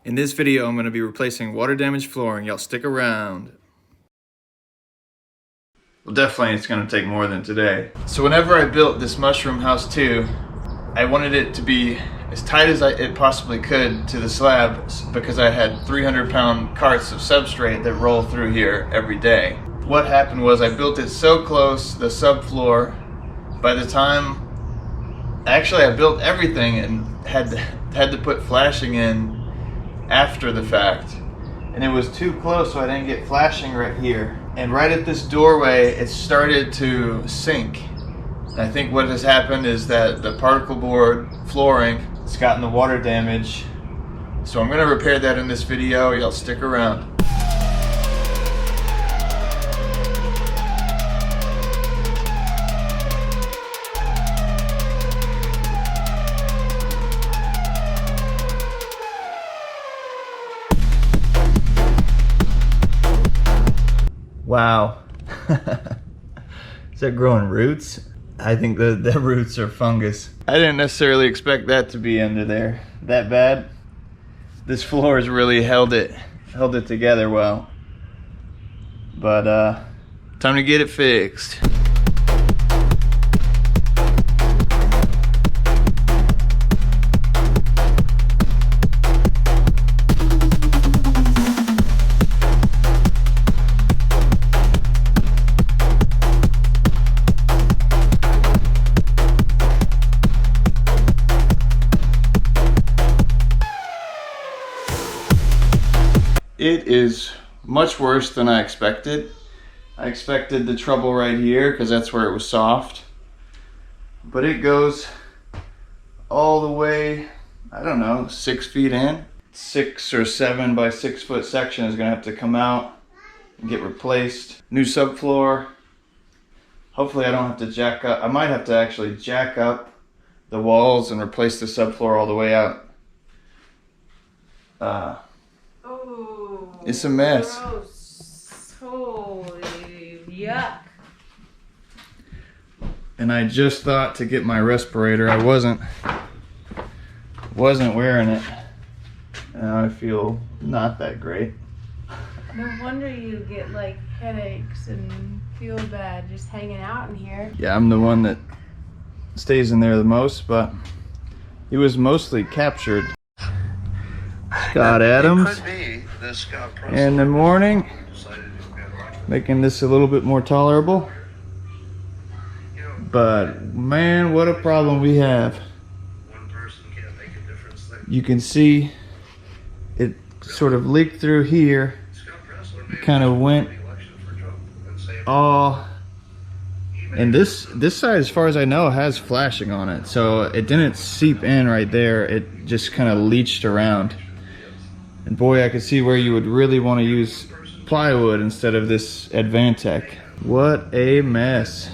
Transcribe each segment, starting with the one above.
In this video, I'm going to be replacing water damaged flooring. Y'all stick around. Well, definitely it's going to take more than today. So whenever I built this mushroom house too, I wanted it to be as tight as it possibly could to the slab because I had 300-pound carts of substrate that roll through here every day. What happened was I built it so close, the subfloor, by the time, actually I built everything and had to put flashing in after the fact. And it was too close, so I didn't get flashing right here. And right at this doorway, it started to sink. And I think what has happened is that the particle board flooring has gotten the water damage. So I'm gonna repair that in this video. Y'all stick around. Wow. Is that growing roots? I think the roots are fungus. I didn't necessarily expect that to be under there that bad. This floor has really held it together well. But time to get it fixed. It is much worse than I expected. I expected the trouble right here because that's where it was soft. But it goes all the way, I don't know, 6 feet in. 6 or 7 by 6 foot section is gonna have to come out and get replaced. New subfloor. Hopefully I don't have to jack up. I might have to actually jack up the walls and replace the subfloor all the way out. It's a mess. Gross. Holy yuck. And I just thought to get my respirator. I wasn't wearing it. Now I feel not that great. No wonder you get like headaches and feel bad just hanging out in here. Yeah, I'm the one that stays in there the most, but he was mostly captured. Scott Adams in the morning, making this a little bit more tolerable. But man, what a problem we have. You can see it sort of leaked through here. It kind of went all, and this side, as far as I know, has flashing on it, so it didn't seep in right there. It just kind of leached around. And boy, I could see where you would really want to use plywood instead of this Advantech. What a mess.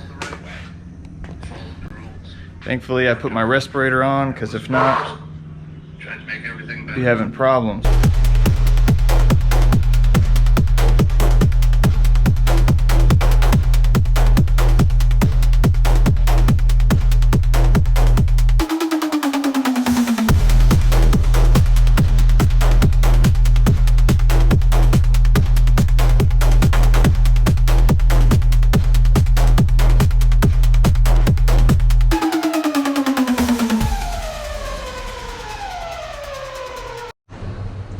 Thankfully, I put my respirator on, because if not, I'd be having problems.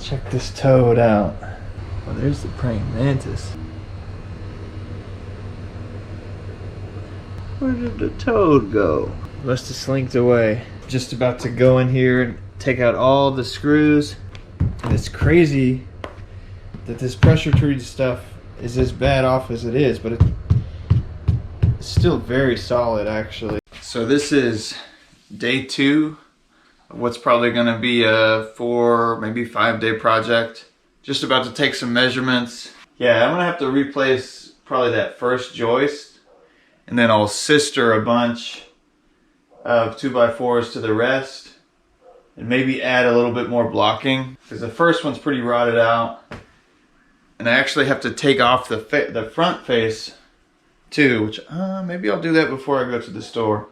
Check this toad out. Oh, there's the praying mantis. Where did the toad go? Must have slinked away. Just about to go in here and take out all the screws. And it's crazy that this pressure treated stuff is as bad off as it is, but it's still very solid actually. So this is day 2. What's probably going to be a 4, maybe 5-day project. Just about to take some measurements. Yeah, I'm going to have to replace probably that first joist, and then I'll sister a bunch of 2x4s to the rest, and maybe add a little bit more blocking, because the first one's pretty rotted out. And I actually have to take off the front face too, which maybe I'll do that before I go to the store.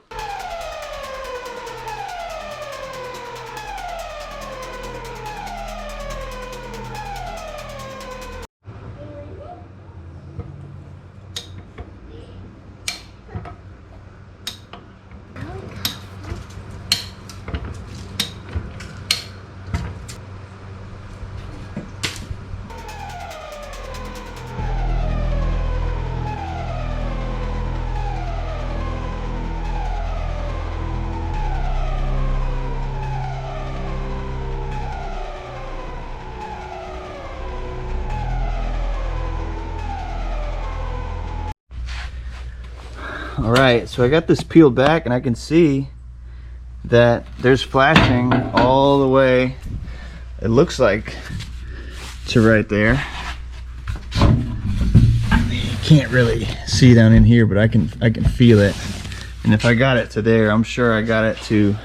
All right, so I got this peeled back and I can see that there's flashing all the way, it looks like, to right there. You can't really see down in here, but I can feel it. And if I got it to there, I'm sure I got it to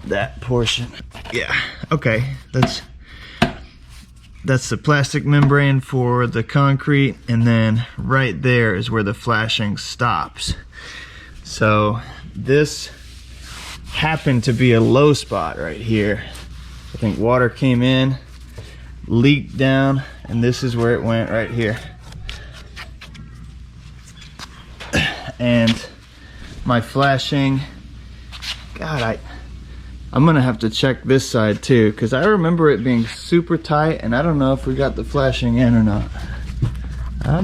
that portion. Yeah, okay, that's the plastic membrane for the concrete, and then right there is where the flashing stops. So this happened to be a low spot right here. I think water came in, leaked down, and this is where it went right here. And my flashing, God, I'm gonna have to check this side too, because I remember it being super tight, and I don't know if we got the flashing in or not.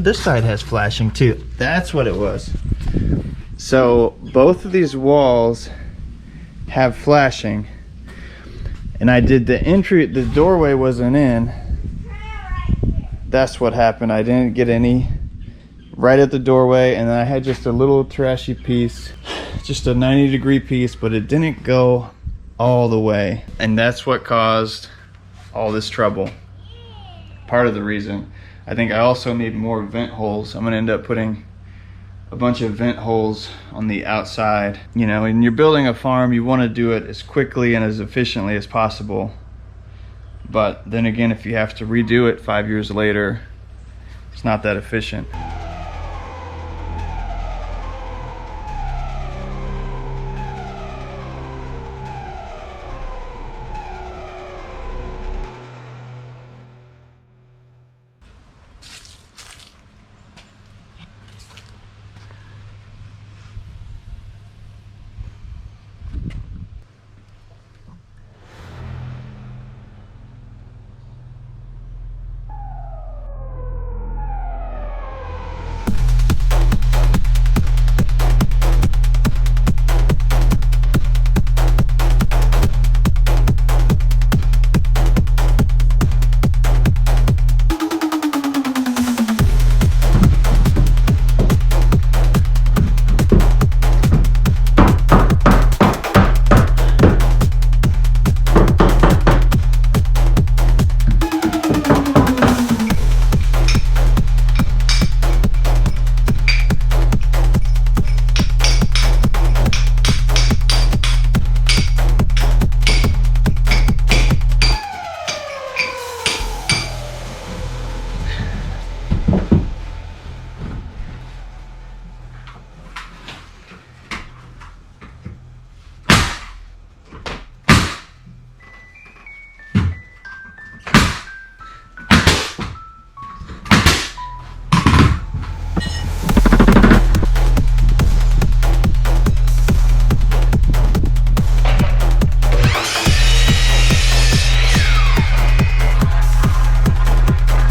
This side has flashing too. That's what it was. So both of these walls have flashing, and I did the entry, the doorway wasn't in. That's what happened. I didn't get any right at the doorway, and then I had just a little trashy piece, just a 90-degree piece, but it didn't go all the way, and that's what caused all this trouble. Part of the reason. I think I also need more vent holes. I'm gonna end up putting a bunch of vent holes on the outside. You know, when you're building a farm, you want to do it as quickly and as efficiently as possible, but then again, if you have to redo it 5 years later, it's not that efficient.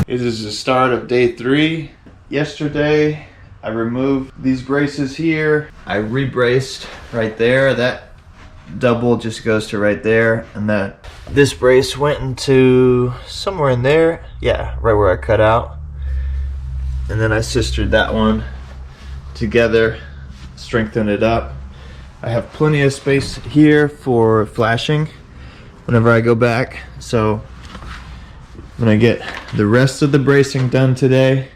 It is the start of day 3. Yesterday, I removed these braces here. I rebraced right there. That double just goes to right there, and this brace went into somewhere in there. Yeah, right where I cut out. And then I sistered that one together, strengthened it up. I have plenty of space here for flashing whenever I go back. So I'm gonna get the rest of the bracing done today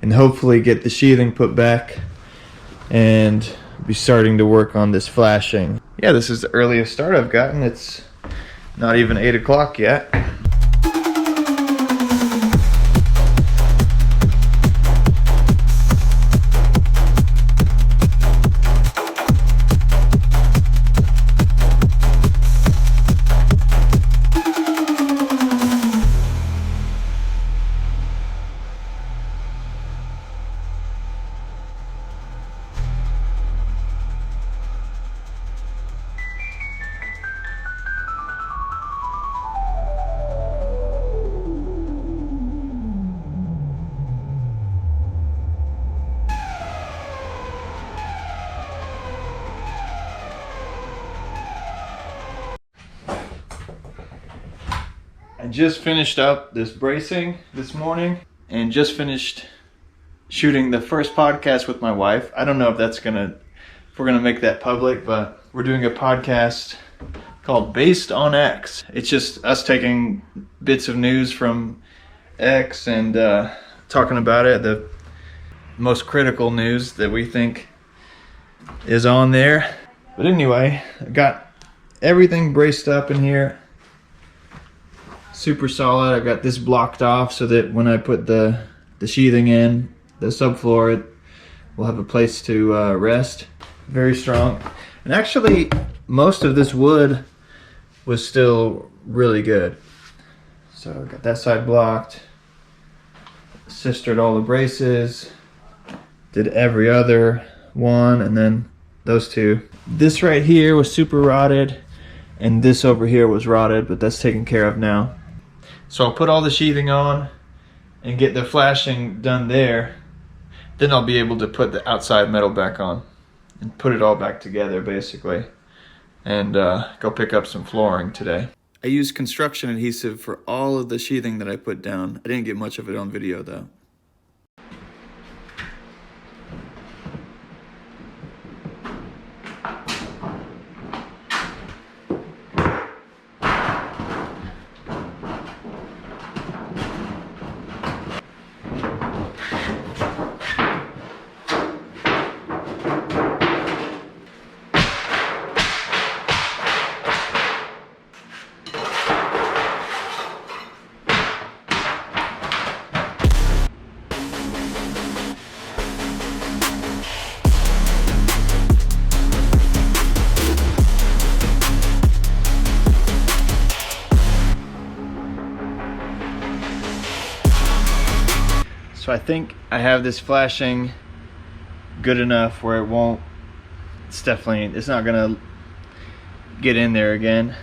and hopefully get the sheathing put back and be starting to work on this flashing. Yeah, this is the earliest start I've gotten. It's not even 8 o'clock yet. I just finished up this bracing this morning and just finished shooting the first podcast with my wife. I don't know if we're gonna make that public, but we're doing a podcast called Based on X. It's just us taking bits of news from X and talking about it, the most critical news that we think is on there. But anyway, I got everything braced up in here. Super solid. I got this blocked off so that when I put the sheathing in, the subfloor, it will have a place to rest. Very strong. And actually, most of this wood was still really good. So I got that side blocked. Sistered all the braces. Did every other one, and then those two. This right here was super rotted, and this over here was rotted, but that's taken care of now. So I'll put all the sheathing on and get the flashing done there. Then I'll be able to put the outside metal back on and put it all back together basically, and go pick up some flooring today. I used construction adhesive for all of the sheathing that I put down. I didn't get much of it on video though. So I think I have this flashing good enough where it's not gonna get in there again.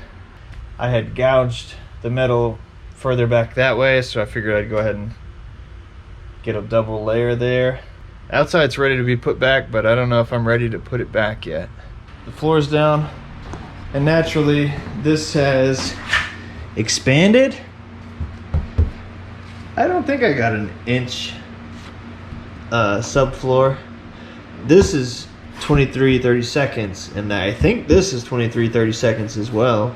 I had gouged the metal further back that way, so I figured I'd go ahead and get a double layer there. Outside's ready to be put back, but I don't know if I'm ready to put it back yet. The floor's down, and naturally this has expanded. I don't think I got an inch subfloor. This is 23/32, and I think this is 23/32 as well.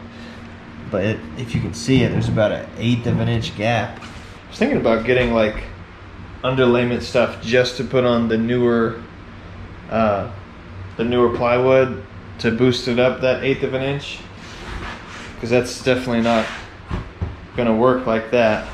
But if you can see it, there's about an 1/8 of an inch gap. I was thinking about getting like underlayment stuff just to put on the newer plywood to boost it up that 1/8 of an inch, because that's definitely not gonna work like that.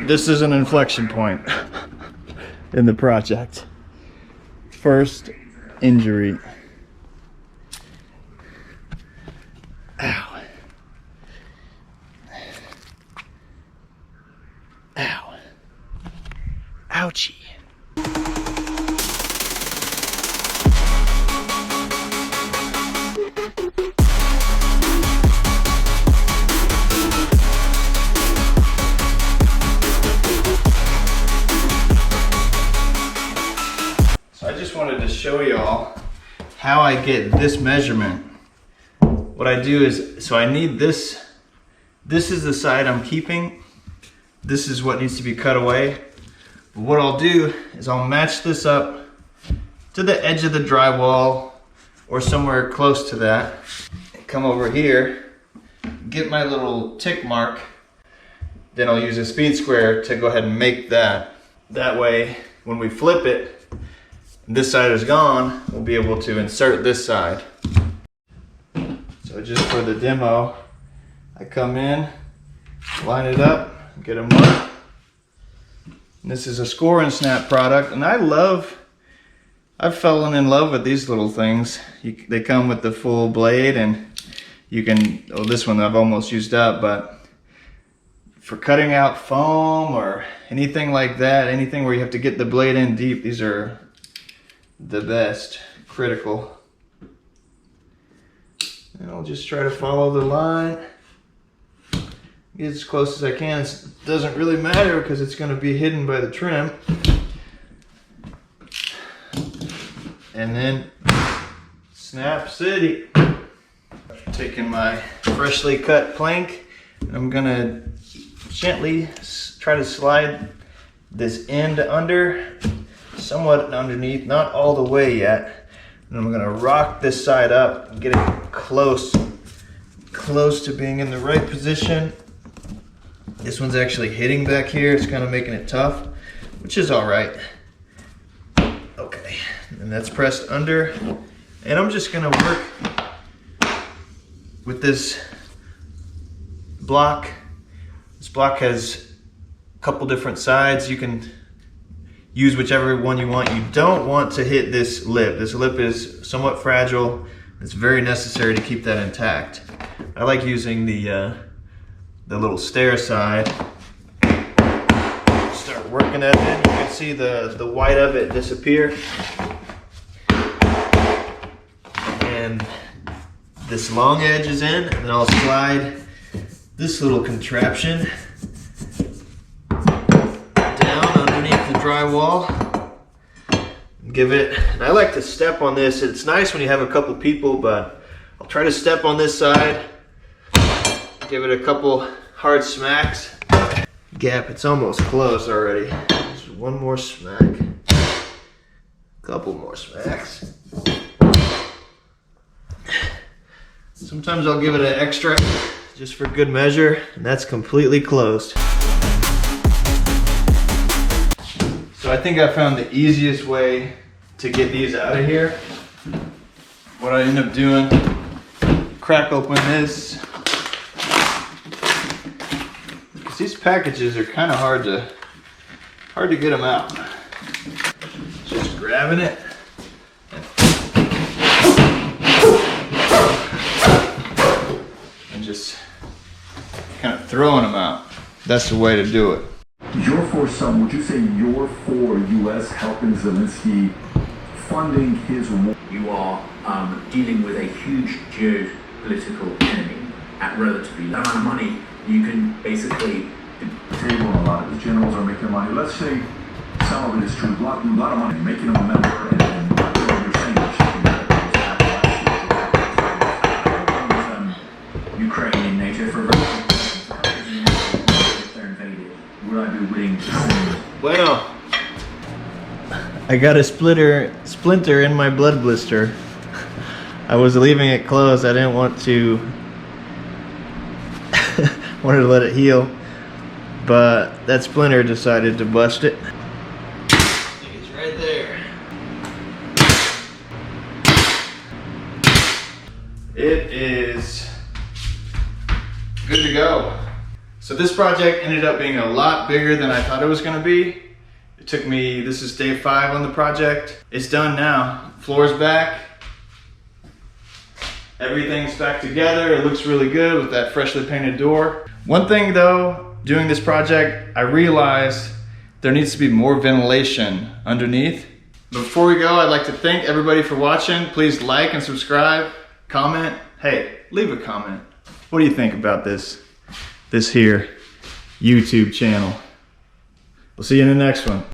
This is an inflection point in the project. First injury. Ow. Ow. Ouchie. So I just wanted to show y'all how I get this measurement. What I do is, so I need this. This is the side I'm keeping. This is what needs to be cut away. But what I'll do is I'll match this up to the edge of the drywall or somewhere close to that. Come over here, get my little tick mark. Then I'll use a speed square to go ahead and make that. That way, when we flip it, this side is gone, we'll be able to insert this side. So just for the demo, I come in, line it up, get them up. This is a Score and Snap product, and I've fallen in love with these little things. They come with the full blade, and you can, oh, this one I've almost used up, but for cutting out foam or anything like that, anything where you have to get the blade in deep, these are the best, critical. And I'll just try to follow the line, get as close as I can. It doesn't really matter because it's going to be hidden by the trim. And then Snap City. Taking my freshly cut plank, I'm gonna gently try to slide this end under, somewhat underneath, not all the way yet. And I'm gonna rock this side up and get it close to being in the right position. This one's actually hitting back here. It's kind of making it tough, which is all right. Okay, and that's pressed under. And I'm just gonna work with this block. This block has a couple different sides. You can use whichever one you want. You don't want to hit this lip. This lip is somewhat fragile. It's very necessary to keep that intact. I like using the little stair side. Start working at it. You can see the white of it disappear. And this long edge is in, and then I'll slide this little contraption down underneath the drywall. Give it, and I like to step on this. It's nice when you have a couple people, but I'll try to step on this side, give it a couple hard smacks. Gap, it's almost closed already. Just one more smack, couple more smacks. Sometimes I'll give it an extra just for good measure, and that's completely closed. So I think I found the easiest way to get these out of here. What I end up doing, crack open this. Because these packages are kind of hard to get them out. Just grabbing it. Just kind of throwing them out. That's the way to do it. You're for some, would you say you're for U.S. helping Zelensky funding his war? You are dealing with a huge geopolitical enemy at relatively low amount of money. You can basically table and a lot of his generals are making money. Let's say some of it is true. A lot of money, making them a member, and you're saying that Ukraine and NATO for if they're invaded. Would I be willing to send? Bueno, I got a splinter in my blood blister. I was leaving it closed. I didn't want to wanted to let it heal, but that splinter decided to bust it. It's right there. It is good to go. So this project ended up being a lot bigger than I thought it was going to be. It took me, this is day 5 on the project. It's done now. Floor's back. Everything's back together. It looks really good with that freshly painted door. One thing though, doing this project, I realized there needs to be more ventilation underneath. Before we go, I'd like to thank everybody for watching. Please like and subscribe, comment. Hey, leave a comment. What do you think about this here YouTube channel? We'll see you in the next one.